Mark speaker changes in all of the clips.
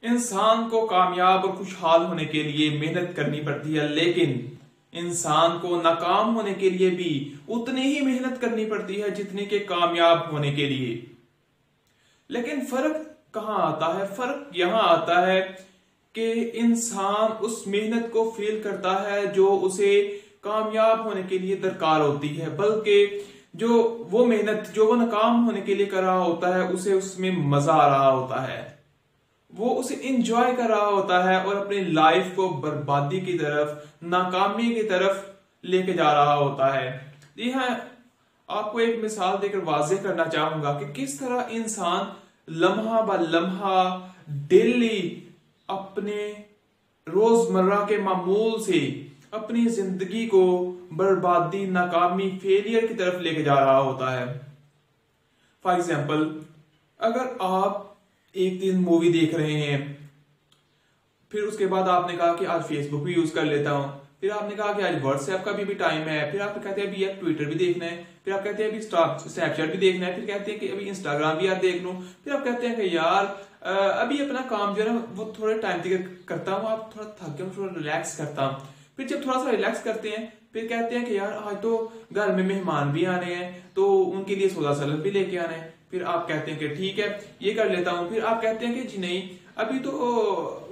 Speaker 1: इंसान को कामयाब और खुशहाल होने के लिए मेहनत करनी पड़ती है, लेकिन इंसान को नाकाम होने के लिए भी उतनी ही मेहनत करनी पड़ती है जितनी के कामयाब होने के लिए। लेकिन फर्क कहां आता है? फर्क यहां आता है कि इंसान उस मेहनत को फील करता है जो उसे कामयाब होने के लिए दरकार होती है, बल्कि जो वो मेहनत जो वो नाकाम होने के लिए कर रहा होता है उसे उसमें मजा आ रहा होता है, वो उसे इंजॉय कर रहा होता है और अपनी लाइफ को बर्बादी की तरफ, नाकामी की तरफ लेके जा रहा होता है। जी हाँ, आपको एक मिसाल देकर वाज़ेह करना चाहूंगा कि किस तरह इंसान लम्हा ब लम्हा डेली अपने रोजमर्रा के मामूल से अपनी जिंदगी को बर्बादी, नाकामी, फेलियर की तरफ लेके जा रहा होता है। फॉर एग्जाम्पल, अगर आप एक दिन मूवी देख रहे हैं, फिर उसके बाद आपने कहा कि आज फेसबुक भी यूज कर लेता हूं, फिर आपने कहा कि आज व्हाट्सएप का भी टाइम है, फिर आप कहते हैं अभी यार ट्विटर भी देखना है, फिर आप कहते हैं अभी स्नैपचैट भी देखना है, फिर कहते हैं कि अभी इंस्टाग्राम भी यार देख लूं, फिर आप कहते हैं कि यार अभी अपना काम जो है ना वो थोड़े टाइम तक करता हूँ, आप थोड़ा थक गया, थोड़ा रिलैक्स करता हूँ। फिर जब थोड़ा सा रिलैक्स करते हैं फिर कहते हैं कि यार आज तो घर में मेहमान भी आने हैं तो उनके लिए सौदा सलद भी लेके आना है। फिर आप कहते हैं कि ठीक है ये कर लेता हूँ। फिर आप कहते हैं कि जी नहीं, अभी तो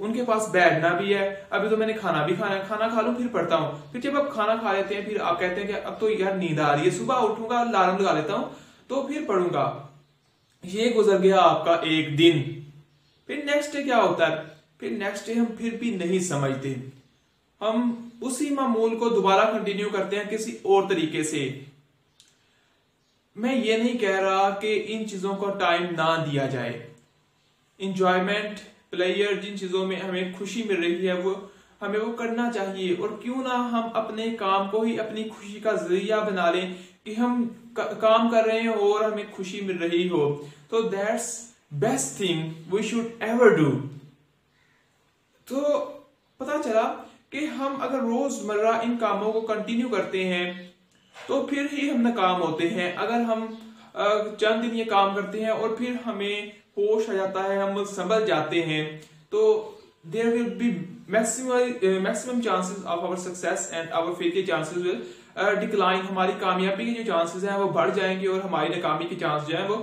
Speaker 1: उनके पास बैठना भी है, अभी तो मैंने खाना भी खाना है, खाना खा लूं फिर पढ़ता हूँ। फिर जब आप खाना खा लेते हैं फिर आप कहते हैं कि अब तो यार नींद आ रही है, सुबह उठूंगा, अलार्म लगा लेता हूँ तो फिर पढ़ूंगा। ये गुजर गया आपका एक दिन। फिर नेक्स्ट डे क्या होता है? फिर नेक्स्ट डे हम फिर भी नहीं समझते, हम उसी मामूल को दोबारा कंटिन्यू करते हैं किसी और तरीके से। मैं ये नहीं कह रहा कि इन चीजों को टाइम ना दिया जाए। इंजॉयमेंट, प्लेयर, जिन चीजों में हमें खुशी मिल रही है वो हमें वो करना चाहिए, और क्यों ना हम अपने काम को ही अपनी खुशी का जरिया बना लें कि हम काम कर रहे हैं और हमें खुशी मिल रही हो। तो that's best thing we should ever do. तो पता चला कि हम अगर रोजमर्रा इन कामों को कंटिन्यू करते हैं तो फिर ही हम नाकाम होते हैं। अगर हम चंद दिन ये काम करते हैं और फिर हमें होश आ जाता है, हम संभल जाते हैं, तो there will be maximum chances of our success and our failure chances will decline. हमारी कामयाबी के जो चांसेस हैं वो बढ़ जाएंगे और हमारी नाकामी के चांस जो है वो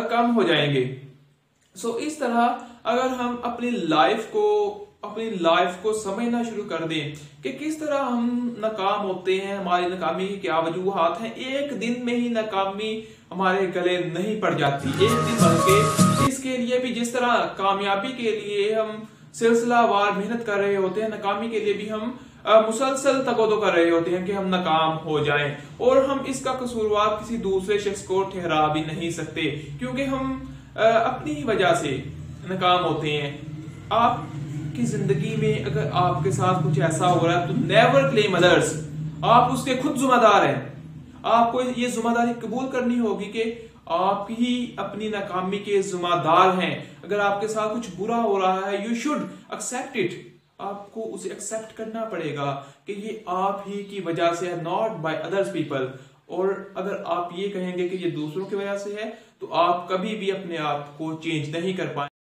Speaker 1: कम हो जाएंगे। सो इस तरह अगर हम अपनी लाइफ को समझना शुरू कर दें कि किस तरह हम नाकाम होते हैं, हमारी नाकामी की क्या वजूहात हैं, एक दिन में ही नाकामी हमारे गले नहीं पड़ जाती। एक दिन बल्कि इसके लिए भी जिस तरह कामयाबी के लिए हम सिलसिलावार मेहनत कर रहे होते हैं, नाकामी के लिए भी हम मुसलसल तकदो कर रहे होते हैं कि हम नाकाम हो जाएं, और हम इसका कसूरवार किसी दूसरे शख्स को ठहरा भी नहीं सकते क्योंकि हम अपनी ही वजह से नाकाम होते हैं। आपकी जिंदगी में अगर आपके साथ कुछ ऐसा हो रहा है तो नेवर ब्लेम अदर्स, आप उसके खुद जिम्मेदार हैं। आपको ये जिम्मेदारी कबूल करनी होगी कि आप ही अपनी नाकामी के जिम्मेदार हैं। अगर आपके साथ कुछ बुरा हो रहा है, यू शुड एक्सेप्ट इट। आपको उसे एक्सेप्ट करना पड़ेगा कि ये आप ही की वजह से है, नॉट बाय अदर्स पीपल। और अगर आप ये कहेंगे कि ये दूसरों की वजह से है तो आप कभी भी अपने आप को चेंज नहीं कर पाएंगे।